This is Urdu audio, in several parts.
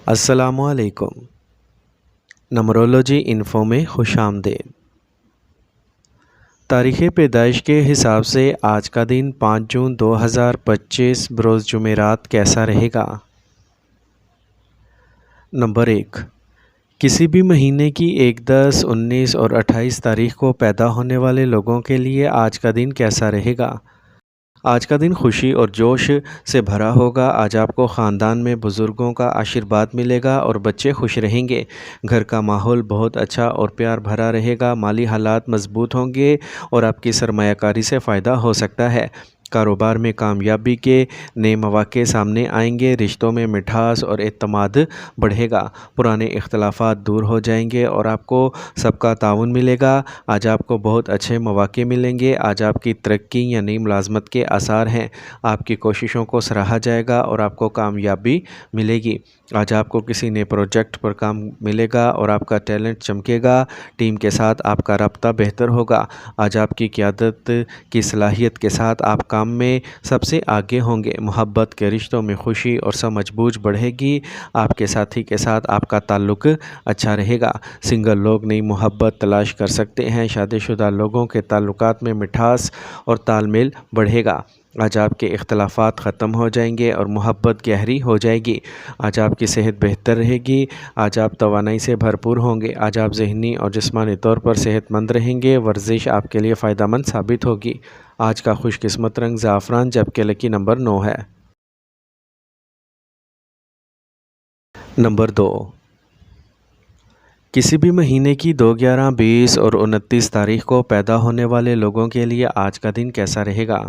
السلام علیکم۔ نمرولوجی انفو میں خوش آمدید۔ تاریخ پیدائش کے حساب سے آج کا دن 5 جون 2025 بروز جمعرات کیسا رہے گا؟ نمبر 1، کسی بھی مہینے کی 1، 10، 19 اور 28 تاریخ کو پیدا ہونے والے لوگوں کے لیے آج کا دن کیسا رہے گا؟ آج کا دن خوشی اور جوش سے بھرا ہوگا۔ آج آپ کو خاندان میں بزرگوں کا آشیرواد ملے گا اور بچے خوش رہیں گے۔ گھر کا ماحول بہت اچھا اور پیار بھرا رہے گا۔ مالی حالات مضبوط ہوں گے اور آپ کی سرمایہ کاری سے فائدہ ہو سکتا ہے۔ کاروبار میں کامیابی کے نئے مواقع سامنے آئیں گے۔ رشتوں میں مٹھاس اور اعتماد بڑھے گا۔ پرانے اختلافات دور ہو جائیں گے اور آپ کو سب کا تعاون ملے گا۔ آج آپ کو بہت اچھے مواقع ملیں گے۔ آج آپ کی ترقی یا نئی ملازمت کے آثار ہیں۔ آپ کی کوششوں کو سراہا جائے گا اور آپ کو کامیابی ملے گی۔ آج آپ کو کسی نئے پروجیکٹ پر کام ملے گا اور آپ کا ٹیلنٹ چمکے گا۔ ٹیم کے ساتھ آپ کا رابطہ بہتر ہوگا۔ آج آپ کی قیادت کی صلاحیت کے ساتھ آپ کام میں سب سے آگے ہوں گے۔ محبت کے رشتوں میں خوشی اور سمجھ بوجھ بڑھے گی۔ آپ کے ساتھی کے ساتھ آپ کا تعلق اچھا رہے گا۔ سنگل لوگ نئی محبت تلاش کر سکتے ہیں۔ شادی شدہ لوگوں کے تعلقات میں مٹھاس اور تال میل بڑھے گا۔ آج آپ کے اختلافات ختم ہو جائیں گے اور محبت گہری ہو جائے گی۔ آج آپ کی صحت بہتر رہے گی۔ آج آپ توانائی سے بھرپور ہوں گے۔ آج آپ ذہنی اور جسمانی طور پر صحت مند رہیں گے۔ ورزش آپ کے لیے فائدہ مند ثابت ہوگی۔ آج کا خوش قسمت رنگ زعفران جبکہ لکی نمبر 9 ہے۔ نمبر 2، کسی بھی مہینے کی 2، 11، 20 اور 29 تاریخ کو پیدا ہونے والے لوگوں کے لیے آج کا دن کیسا رہے گا؟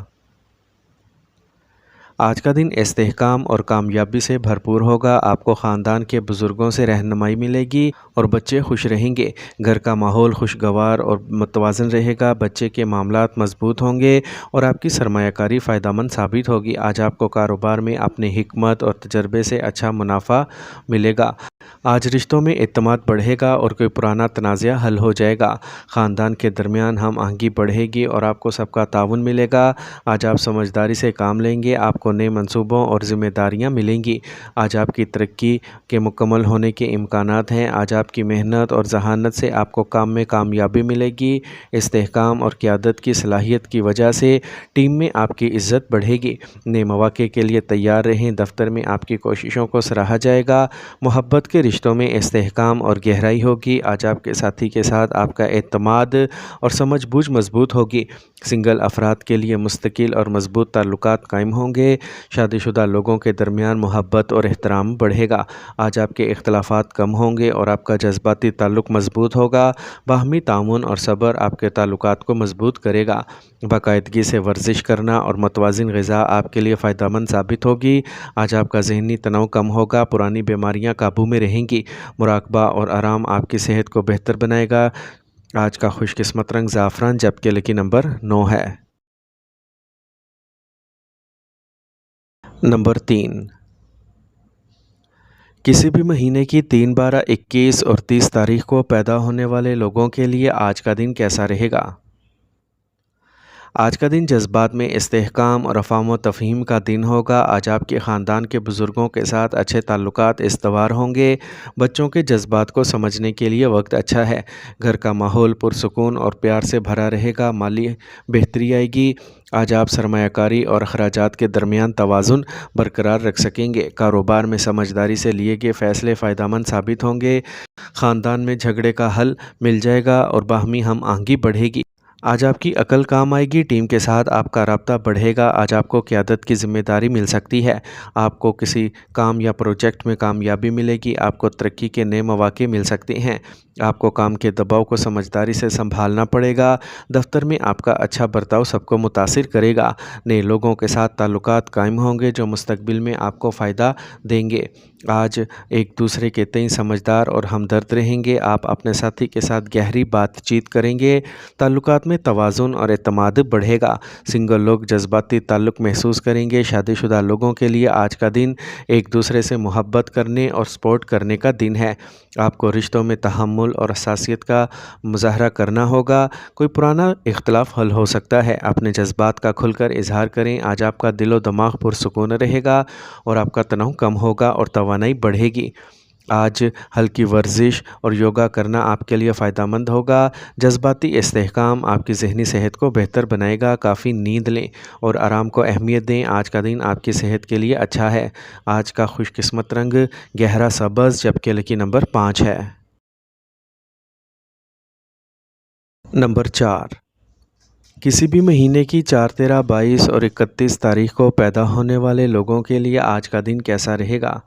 آج کا دن استحکام اور کامیابی سے بھرپور ہوگا۔ آپ کو خاندان کے بزرگوں سے رہنمائی ملے گی اور بچے خوش رہیں گے۔ گھر کا ماحول خوشگوار اور متوازن رہے گا۔ بچے کے معاملات مضبوط ہوں گے اور آپ کی سرمایہ کاری فائدہ مند ثابت ہوگی۔ آج آپ کو کاروبار میں اپنی حکمت اور تجربے سے اچھا منافع ملے گا۔ آج رشتوں میں اعتماد بڑھے گا اور کوئی پرانا تنازع حل ہو جائے گا۔ خاندان کے درمیان ہم آہنگی بڑھے گی اور آپ کو سب کا تعاون ملے گا۔ آج آپ سمجھداری سے کام لیں گے۔ آپ کو نئے منصوبوں اور ذمہ داریاں ملیں گی۔ آج آپ کی ترقی کے مکمل ہونے کے امکانات ہیں۔ آج آپ کی محنت اور ذہانت سے آپ کو کام میں کامیابی ملے گی۔ استحکام اور قیادت کی صلاحیت کی وجہ سے ٹیم میں آپ کی عزت بڑھے گی۔ نئے مواقع کے لیے تیار رہیں۔ دفتر میں آپ کی کوششوں کو سراہا جائے گا۔ محبت کے رشتوں میں استحکام اور گہرائی ہوگی۔ آج آپ کے ساتھی کے ساتھ آپ کا اعتماد اور سمجھ بوجھ مضبوط ہوگی۔ سنگل افراد کے لیے مستقل اور مضبوط تعلقات قائم ہوں گے۔ شادی شدہ لوگوں کے درمیان محبت اور احترام بڑھے گا۔ آج آپ کے اختلافات کم ہوں گے اور آپ کا جذباتی تعلق مضبوط ہوگا۔ باہمی تعاون اور صبر آپ کے تعلقات کو مضبوط کرے گا۔ باقاعدگی سے ورزش کرنا اور متوازن غذا آپ کے لیے فائدہ مند ثابت ہوگی۔ آج آپ کا ذہنی تناؤ کم ہوگا۔ پرانی بیماریاں قابو میں رہیں گی۔ مراقبہ اور آرام آپ کی صحت کو بہتر بنائے گا۔ آج کا خوش قسمت رنگ زعفران جبکہ لکی نمبر 9 ہے۔ نمبر 3، کسی بھی مہینے کی 3، 12، 21 اور 30 تاریخ کو پیدا ہونے والے لوگوں کے لیے آج کا دن کیسا رہے گا؟ آج کا دن جذبات میں استحکام اور افہام و تفہیم کا دن ہوگا۔ آج آپ کے خاندان کے بزرگوں کے ساتھ اچھے تعلقات استوار ہوں گے۔ بچوں کے جذبات کو سمجھنے کے لیے وقت اچھا ہے۔ گھر کا ماحول پرسکون اور پیار سے بھرا رہے گا۔ مالی بہتری آئے گی۔ آج آپ سرمایہ کاری اور اخراجات کے درمیان توازن برقرار رکھ سکیں گے۔ کاروبار میں سمجھداری سے لیے گئے فیصلے فائدہ مند ثابت ہوں گے۔ خاندان میں جھگڑے کا حل مل جائے گا اور باہمی ہم آہنگی بڑھے گی۔ آج آپ کی عقل کام آئے گی۔ ٹیم کے ساتھ آپ کا رابطہ بڑھے گا۔ آج آپ کو قیادت کی ذمہ داری مل سکتی ہے۔ آپ کو کسی کام یا پروجیکٹ میں کامیابی ملے گی۔ آپ کو ترقی کے نئے مواقع مل سکتے ہیں۔ آپ کو کام کے دباؤ کو سمجھداری سے سنبھالنا پڑے گا۔ دفتر میں آپ کا اچھا برتاؤ سب کو متاثر کرے گا۔ نئے لوگوں کے ساتھ تعلقات قائم ہوں گے جو مستقبل میں آپ کو فائدہ دیں گے۔ آج ایک دوسرے کے تئیں سمجھدار اور ہمدرد رہیں گے۔ آپ اپنے ساتھی کے ساتھ گہری بات چیت کریں گے۔ تعلقات میں توازن اور اعتماد بڑھے گا۔ سنگل لوگ جذباتی تعلق محسوس کریں گے۔ شادی شدہ لوگوں کے لیے آج کا دن ایک دوسرے سے محبت کرنے اور سپورٹ کرنے کا دن ہے۔ آپ کو رشتوں میں تحمل اور حساسیت کا مظاہرہ کرنا ہوگا۔ کوئی پرانا اختلاف حل ہو سکتا ہے۔ اپنے جذبات کا کھل کر اظہار کریں۔ آج آپ کا دل و دماغ پرسکون رہے گا اور آپ کا تناؤ کم ہوگا اور توانائی بڑھے گی۔ آج ہلکی ورزش اور یوگا کرنا آپ کے لیے فائدہ مند ہوگا۔ جذباتی استحکام آپ کی ذہنی صحت کو بہتر بنائے گا۔ کافی نیند لیں اور آرام کو اہمیت دیں۔ آج کا دن آپ کی صحت کے لیے اچھا ہے۔ آج کا خوش قسمت رنگ گہرا سبز جبکہ لکی نمبر 5 ہے۔ نمبر 4، کسی بھی مہینے کی 4، 13، 22 اور 31 تاریخ کو پیدا ہونے والے لوگوں کے لیے آج کا دن کیسا رہے گا؟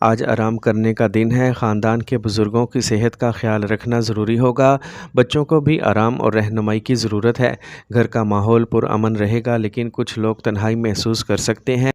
آج آرام کرنے کا دن ہے۔ خاندان کے بزرگوں کی صحت کا خیال رکھنا ضروری ہوگا۔ بچوں کو بھی آرام اور رہنمائی کی ضرورت ہے۔ گھر کا ماحول پرامن رہے گا لیکن کچھ لوگ تنہائی محسوس کر سکتے ہیں۔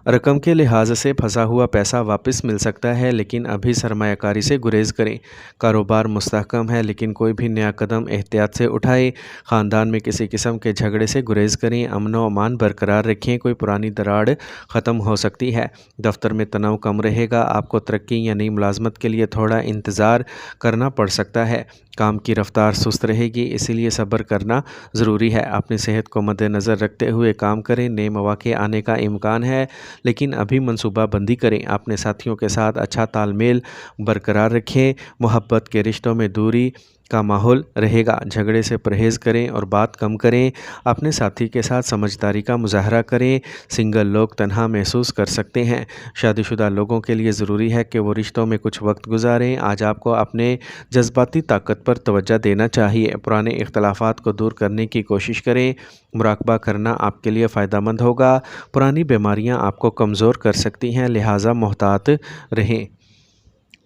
رقم کے لحاظ سے پھنسا ہوا پیسہ واپس مل سکتا ہے لیکن ابھی سرمایہ کاری سے گریز کریں۔ کاروبار مستحکم ہے لیکن کوئی بھی نیا قدم احتیاط سے اٹھائیں۔ خاندان میں کسی قسم کے جھگڑے سے گریز کریں۔ امن و امان برقرار رکھیں۔ کوئی پرانی دراڑ ختم ہو سکتی ہے۔ دفتر میں تناؤ کم رہے گا۔ آپ کو ترقی یا نئی ملازمت کے لیے تھوڑا انتظار کرنا پڑ سکتا ہے۔ کام کی رفتار سست رہے گی اسی لیے صبر کرنا ضروری ہے۔ اپنی صحت کو مد نظر رکھتے ہوئے کام کریں۔ نئے مواقع آنے کا امکان ہے لیکن ابھی منصوبہ بندی کریں۔ اپنے ساتھیوں کے ساتھ اچھا تال میل برقرار رکھیں۔ محبت کے رشتوں میں دوری کا ماحول رہے گا۔ جھگڑے سے پرہیز کریں اور بات کم کریں۔ اپنے ساتھی کے ساتھ سمجھداری کا مظاہرہ کریں۔ سنگل لوگ تنہا محسوس کر سکتے ہیں۔ شادی شدہ لوگوں کے لیے ضروری ہے کہ وہ رشتوں میں کچھ وقت گزاریں۔ آج آپ کو اپنے جذباتی طاقت پر توجہ دینا چاہیے۔ پرانے اختلافات کو دور کرنے کی کوشش کریں۔ مراقبہ کرنا آپ کے لیے فائدہ مند ہوگا۔ پرانی بیماریاں آپ کو کمزور کر سکتی ہیں لہٰذا محتاط رہیں۔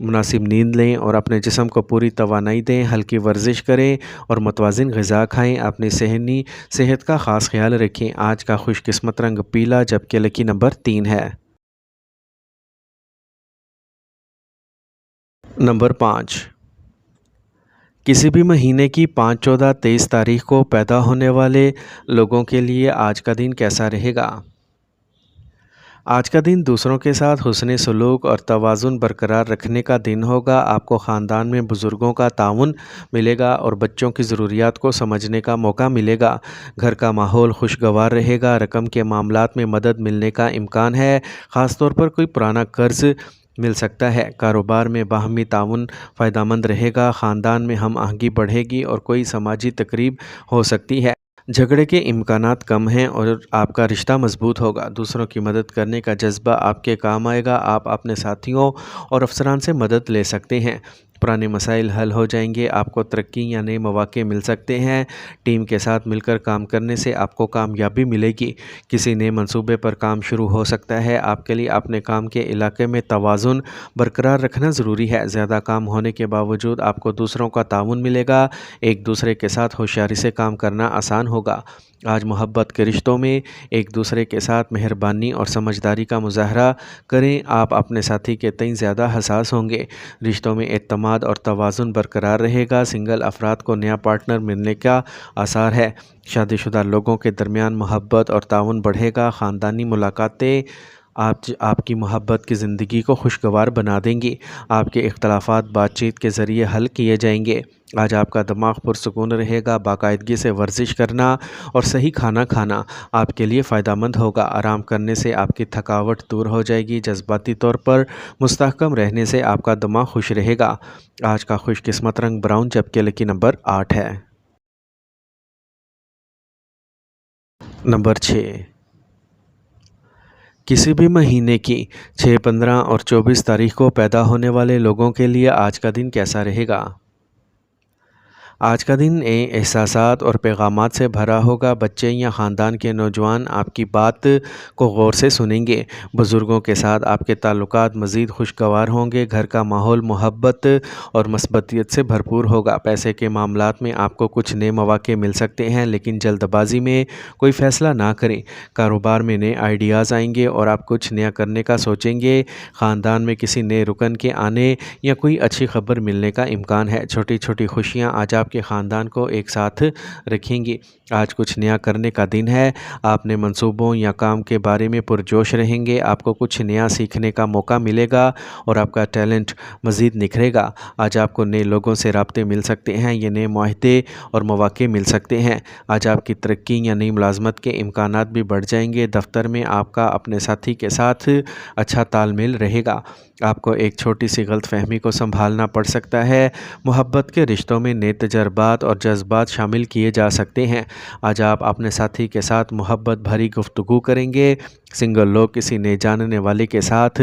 مناسب نیند لیں اور اپنے جسم کو پوری توانائی دیں۔ ہلکی ورزش کریں اور متوازن غذا کھائیں۔ اپنی ذہنی صحت کا خاص خیال رکھیں۔ آج کا خوش قسمت رنگ پیلا جبکہ لکی نمبر 3 ہے۔ نمبر 5، کسی بھی مہینے کی 5، 14، 23 تاریخ کو پیدا ہونے والے لوگوں کے لیے آج کا دن کیسا رہے گا؟ آج کا دن دوسروں کے ساتھ حسن سلوک اور توازن برقرار رکھنے کا دن ہوگا۔ آپ کو خاندان میں بزرگوں کا تعاون ملے گا اور بچوں کی ضروریات کو سمجھنے کا موقع ملے گا۔ گھر کا ماحول خوشگوار رہے گا۔ رقم کے معاملات میں مدد ملنے کا امکان ہے، خاص طور پر کوئی پرانا قرض مل سکتا ہے۔ کاروبار میں باہمی تعاون فائدہ مند رہے گا۔ خاندان میں ہم آہنگی بڑھے گی اور کوئی سماجی تقریب ہو سکتی ہے۔ جھگڑے کے امکانات کم ہیں اور آپ کا رشتہ مضبوط ہوگا۔ دوسروں کی مدد کرنے کا جذبہ آپ کے کام آئے گا۔ آپ اپنے ساتھیوں اور افسران سے مدد لے سکتے ہیں۔ پرانے مسائل حل ہو جائیں گے۔ آپ کو ترقی یا نئے مواقع مل سکتے ہیں۔ ٹیم کے ساتھ مل کر کام کرنے سے آپ کو کامیابی ملے گی۔ کسی نئے منصوبے پر کام شروع ہو سکتا ہے۔ آپ کے لیے اپنے کام کے علاقے میں توازن برقرار رکھنا ضروری ہے۔ زیادہ کام ہونے کے باوجود آپ کو دوسروں کا تعاون ملے گا۔ ایک دوسرے کے ساتھ ہوشیاری سے کام کرنا آسان ہوگا۔ آج محبت کے رشتوں میں ایک دوسرے کے ساتھ مہربانی اور سمجھداری کا مظاہرہ کریں۔ آپ اپنے ساتھی کے تئیں زیادہ حساس ہوں گے۔ رشتوں میں اعتماد اور توازن برقرار رہے گا۔ سنگل افراد کو نیا پارٹنر ملنے کا آثار ہے۔ شادی شدہ لوگوں کے درمیان محبت اور تعاون بڑھے گا۔ خاندانی ملاقاتیں آپ کی محبت کی زندگی کو خوشگوار بنا دیں گی۔ آپ کے اختلافات بات چیت کے ذریعے حل کیے جائیں گے۔ آج آپ کا دماغ پرسکون رہے گا۔ باقاعدگی سے ورزش کرنا اور صحیح کھانا کھانا آپ کے لیے فائدہ مند ہوگا۔ آرام کرنے سے آپ کی تھکاوٹ دور ہو جائے گی۔ جذباتی طور پر مستحکم رہنے سے آپ کا دماغ خوش رہے گا۔ آج کا خوش قسمت رنگ براؤن جبکہ لکی نمبر 8 ہے۔ نمبر 6، کسی بھی مہینے کی 6، 15 اور 24 تاریخ کو پیدا ہونے والے لوگوں کے لیے آج کا دن کیسا رہے گا؟ آج کا دن احساسات اور پیغامات سے بھرا ہوگا۔ بچے یا خاندان کے نوجوان آپ کی بات کو غور سے سنیں گے۔ بزرگوں کے ساتھ آپ کے تعلقات مزید خوشگوار ہوں گے۔ گھر کا ماحول محبت اور مثبتیت سے بھرپور ہوگا۔ پیسے کے معاملات میں آپ کو کچھ نئے مواقع مل سکتے ہیں لیکن جلد بازی میں کوئی فیصلہ نہ کریں۔ کاروبار میں نئے آئیڈیاز آئیں گے اور آپ کچھ نیا کرنے کا سوچیں گے۔ خاندان میں کسی نئے رکن کے آنے یا کوئی اچھی خبر ملنے کا امکان ہے۔ چھوٹی چھوٹی خوشیاں آج آپ آپ کے خاندان کو ایک ساتھ رکھیں گی۔ آج کچھ نیا کرنے کا دن ہے، آپ نے منصوبوں یا کام کے بارے میں پرجوش رہیں گے، آپ کو کچھ نیا سیکھنے کا موقع ملے گا اور آپ کا ٹیلنٹ مزید نکھرے گا۔ آج آپ کو نئے لوگوں سے رابطے مل سکتے ہیں، یہ نئے معاہدے اور مواقع مل سکتے ہیں۔ آج آپ کی ترقی یا نئی ملازمت کے امکانات بھی بڑھ جائیں گے۔ دفتر میں آپ کا اپنے ساتھی کے ساتھ اچھا تال میل رہے گا۔ آپ کو ایک چھوٹی سی غلط فہمی کو سنبھالنا پڑ سکتا ہے۔ محبت کے رشتوں میں نئے تجربات اور جذبات شامل کیے جا سکتے ہیں۔ آج آپ اپنے ساتھی کے ساتھ محبت بھری گفتگو کریں گے۔ سنگل لوگ کسی نئے جاننے والے کے ساتھ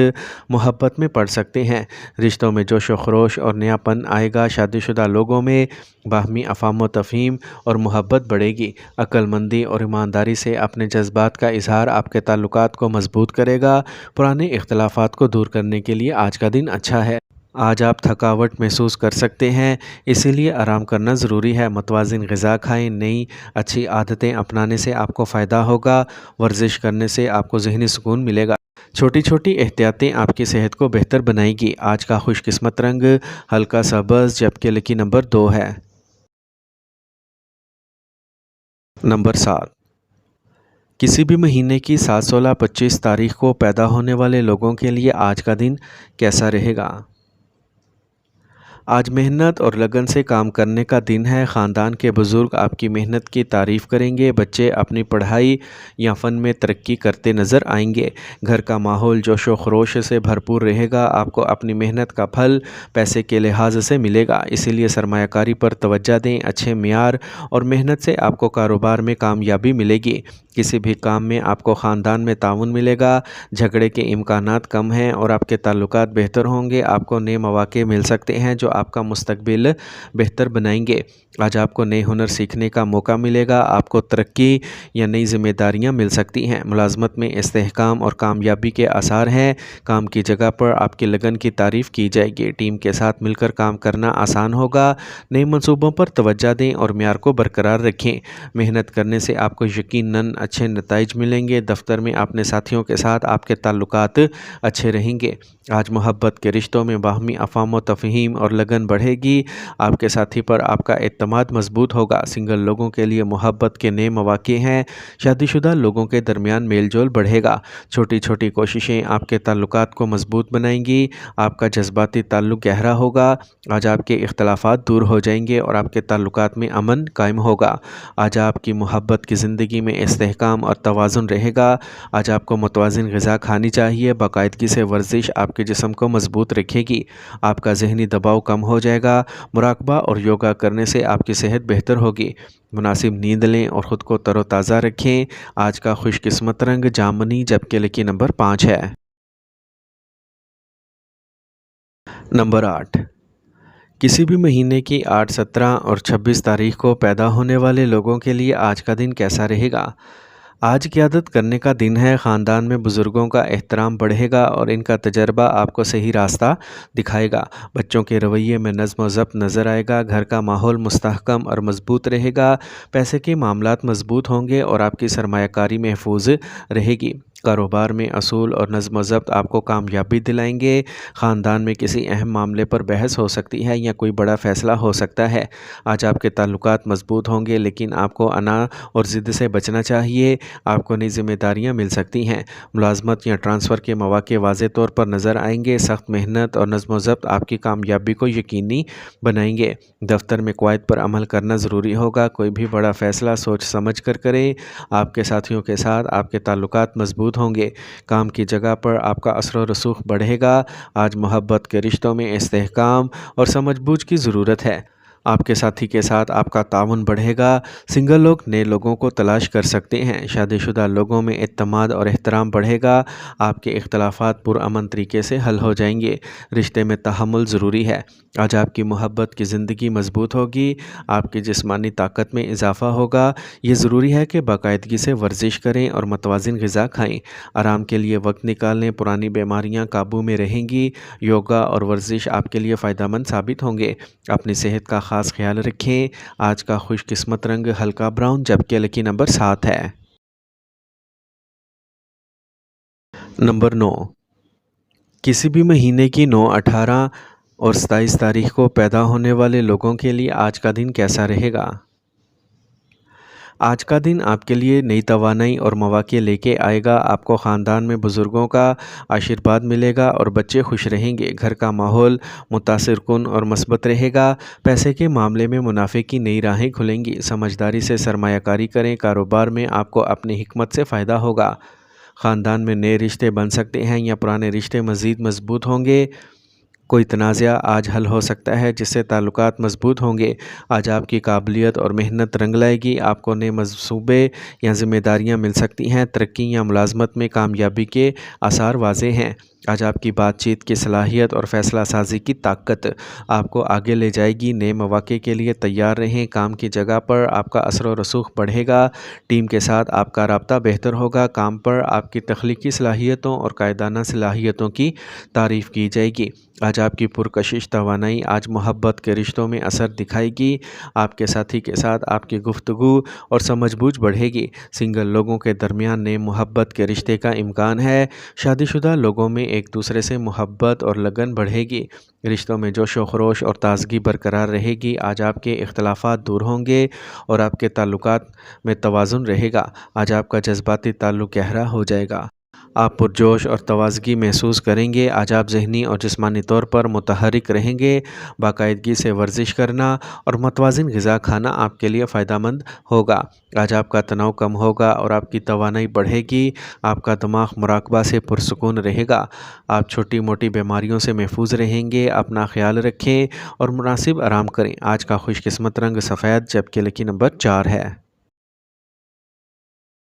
محبت میں پڑ سکتے ہیں۔ رشتوں میں جوش و خروش اور نیا پن آئے گا۔ شادی شدہ لوگوں میں باہمی افہام و تفہیم اور محبت بڑھے گی۔ عقل مندی اور ایمانداری سے اپنے جذبات کا اظہار آپ کے تعلقات کو مضبوط کرے گا۔ پرانے اختلافات کو دور کرنے کے لیے آج کا دن اچھا ہے۔ آج آپ تھکاوٹ محسوس کر سکتے ہیں، اسی لیے آرام کرنا ضروری ہے۔ متوازن غذا کھائیں، نئی اچھی عادتیں اپنانے سے آپ کو فائدہ ہوگا۔ ورزش کرنے سے آپ کو ذہنی سکون ملے گا۔ چھوٹی چھوٹی احتیاطیں آپ کی صحت کو بہتر بنائیں گی۔ آج کا خوش قسمت رنگ ہلکا سبز جبکہ لکی نمبر 2 ہے۔ نمبر 7، کسی بھی مہینے کی 7، 16، 25 تاریخ کو پیدا ہونے والے لوگوں کے لیے آج کا دن کیسا رہے گا؟ آج محنت اور لگن سے کام کرنے کا دن ہے۔ خاندان کے بزرگ آپ کی محنت کی تعریف کریں گے۔ بچے اپنی پڑھائی یا فن میں ترقی کرتے نظر آئیں گے۔ گھر کا ماحول جوش و خروش سے بھرپور رہے گا۔ آپ کو اپنی محنت کا پھل پیسے کے لحاظ سے ملے گا، اسی لیے سرمایہ کاری پر توجہ دیں۔ اچھے معیار اور محنت سے آپ کو کاروبار میں کامیابی ملے گی۔ کسی بھی کام میں آپ کو خاندان میں تعاون ملے گا۔ جھگڑے کے امکانات کم ہیں اور آپ کے تعلقات بہتر ہوں گے۔ آپ کو نئے مواقع مل سکتے ہیں جو آپ کا مستقبل بہتر بنائیں گے۔ آج آپ کو نئے ہنر سیکھنے کا موقع ملے گا۔ آپ کو ترقی یا نئی ذمہ داریاں مل سکتی ہیں۔ ملازمت میں استحکام اور کامیابی کے آثار ہیں۔ کام کی جگہ پر آپ کی لگن کی تعریف کی جائے گی۔ ٹیم کے ساتھ مل کر کام کرنا آسان ہوگا۔ نئے منصوبوں پر توجہ دیں اور معیار کو برقرار رکھیں۔ محنت کرنے سے آپ کو یقیناً اچھے نتائج ملیں گے۔ دفتر میں اپنے ساتھیوں کے ساتھ آپ کے تعلقات اچھے رہیں گے۔ آج محبت کے رشتوں میں باہمی افہام و تفہیم اور لگن بڑھے گی۔ آپ کے ساتھی پر آپ کا اعتماد مضبوط ہوگا۔ سنگل لوگوں کے لیے محبت کے نئے مواقع ہیں۔ شادی شدہ لوگوں کے درمیان میل جول بڑھے گا۔ چھوٹی چھوٹی کوششیں آپ کے تعلقات کو مضبوط بنائیں گی۔ آپ کا جذباتی تعلق گہرا ہوگا۔ آج آپ کے اختلافات دور ہو جائیں گے اور آپ کے تعلقات میں امن قائم ہوگا۔ آج آپ کی محبت کی زندگی میں استحکام اور توازن رہے گا۔ آج آپ کو متوازن غذا کھانی چاہیے۔ باقاعدگی سے ورزش آپ کے جسم کو مضبوط رکھے گی۔ آپ کا ذہنی دباؤ کم ہو جائے گا۔ مراقبہ اور یوگا کرنے سے آپ کی صحت بہتر ہوگی۔ مناسب نیند لیں اور خود کو تر و تازہ رکھیں۔ آج کا خوش قسمت رنگ جامنی جبکہ لکی نمبر 5 ہے۔ نمبر 8، کسی بھی مہینے کی 8، 17 اور 26 تاریخ کو پیدا ہونے والے لوگوں کے لیے آج کا دن کیسا رہے گا؟ آج قیادت کرنے کا دن ہے۔ خاندان میں بزرگوں کا احترام بڑھے گا اور ان کا تجربہ آپ کو صحیح راستہ دکھائے گا۔ بچوں کے رویے میں نظم و ضبط نظر آئے گا۔ گھر کا ماحول مستحکم اور مضبوط رہے گا۔ پیسے کے معاملات مضبوط ہوں گے اور آپ کی سرمایہ کاری محفوظ رہے گی۔ کاروبار میں اصول اور نظم و ضبط آپ کو کامیابی دلائیں گے۔ خاندان میں کسی اہم معاملے پر بحث ہو سکتی ہے یا کوئی بڑا فیصلہ ہو سکتا ہے۔ آج آپ کے تعلقات مضبوط ہوں گے لیکن آپ کو انا اور ضد سے بچنا چاہیے۔ آپ کو نئی ذمہ داریاں مل سکتی ہیں۔ ملازمت یا ٹرانسفر کے مواقع واضح طور پر نظر آئیں گے۔ سخت محنت اور نظم و ضبط آپ کی کامیابی کو یقینی بنائیں گے۔ دفتر میں قواعد پر عمل کرنا ضروری ہوگا۔ کوئی بھی بڑا فیصلہ سوچ سمجھ کر کریں۔ آپ کے ساتھیوں کے ساتھ آپ کے تعلقات مضبوط ہوں گے۔ کام کی جگہ پر آپ کا اثر و رسوخ بڑھے گا۔ آج محبت کے رشتوں میں استحکام اور سمجھ بوجھ کی ضرورت ہے۔ آپ کے ساتھی کے ساتھ آپ کا تعاون بڑھے گا۔ سنگل لوگ نئے لوگوں کو تلاش کر سکتے ہیں۔ شادی شدہ لوگوں میں اعتماد اور احترام بڑھے گا۔ آپ کے اختلافات پرامن طریقے سے حل ہو جائیں گے۔ رشتے میں تحمل ضروری ہے۔ آج آپ کی محبت کی زندگی مضبوط ہوگی۔ آپ کی جسمانی طاقت میں اضافہ ہوگا۔ یہ ضروری ہے کہ باقاعدگی سے ورزش کریں اور متوازن غذا کھائیں۔ آرام کے لیے وقت نکالیں۔ پرانی بیماریاں قابو میں رہیں گی۔ یوگا اور ورزش آپ کے لیے فائدہ مند ثابت ہوں گے۔ اپنی صحت کا خاص خیال رکھیں۔ آج کا خوش قسمت رنگ ہلکا براؤن جبکہ لکی نمبر 7 ہے۔ نمبر 9، کسی بھی مہینے کی 9، 18 اور 27 تاریخ کو پیدا ہونے والے لوگوں کے لیے آج کا دن کیسا رہے گا؟ آج کا دن آپ کے لیے نئی توانائی اور مواقع لے کے آئے گا۔ آپ کو خاندان میں بزرگوں کا آشیرواد ملے گا اور بچے خوش رہیں گے۔ گھر کا ماحول متاثر کن اور مثبت رہے گا۔ پیسے کے معاملے میں منافع کی نئی راہیں کھلیں گی۔ سمجھداری سے سرمایہ کاری کریں۔ کاروبار میں آپ کو اپنی حکمت سے فائدہ ہوگا۔ خاندان میں نئے رشتے بن سکتے ہیں یا پرانے رشتے مزید مضبوط ہوں گے۔ کوئی تنازعہ آج حل ہو سکتا ہے جس سے تعلقات مضبوط ہوں گے۔ آج آپ کی قابلیت اور محنت رنگ لائے گی۔ آپ کو نئے منصوبے یا ذمہ داریاں مل سکتی ہیں۔ ترقی یا ملازمت میں کامیابی کے آثار واضح ہیں۔ آج آپ کی بات چیت کی صلاحیت اور فیصلہ سازی کی طاقت آپ کو آگے لے جائے گی۔ نئے مواقع کے لیے تیار رہیں۔ کام کی جگہ پر آپ کا اثر و رسوخ بڑھے گا۔ ٹیم کے ساتھ آپ کا رابطہ بہتر ہوگا۔ کام پر آپ کی تخلیقی صلاحیتوں اور قائدانہ صلاحیتوں کی تعریف کی جائے گی۔ آج آپ کی پرکشش توانائی آج محبت کے رشتوں میں اثر دکھائے گی۔ آپ کے ساتھی کے ساتھ آپ کی گفتگو اور سمجھ بوجھ بڑھے گی۔ سنگل لوگوں کے درمیان نئے محبت کے رشتے کا امکان ہے۔ شادی شدہ لوگوں میں ایک دوسرے سے محبت اور لگن بڑھے گی۔ رشتوں میں جوش و خروش اور تازگی برقرار رہے گی۔ آج آپ کے اختلافات دور ہوں گے اور آپ کے تعلقات میں توازن رہے گا۔ آج آپ کا جذباتی تعلق گہرا ہو جائے گا۔ آپ پرجوش اور تازگی محسوس کریں گے۔ آج آپ ذہنی اور جسمانی طور پر متحرک رہیں گے۔ باقاعدگی سے ورزش کرنا اور متوازن غذا کھانا آپ کے لیے فائدہ مند ہوگا۔ آج آپ کا تناؤ کم ہوگا اور آپ کی توانائی بڑھے گی۔ آپ کا دماغ مراقبہ سے پرسکون رہے گا۔ آپ چھوٹی موٹی بیماریوں سے محفوظ رہیں گے۔ اپنا خیال رکھیں اور مناسب آرام کریں۔ آج کا خوش قسمت رنگ سفید جبکہ لکی نمبر 4 ہے۔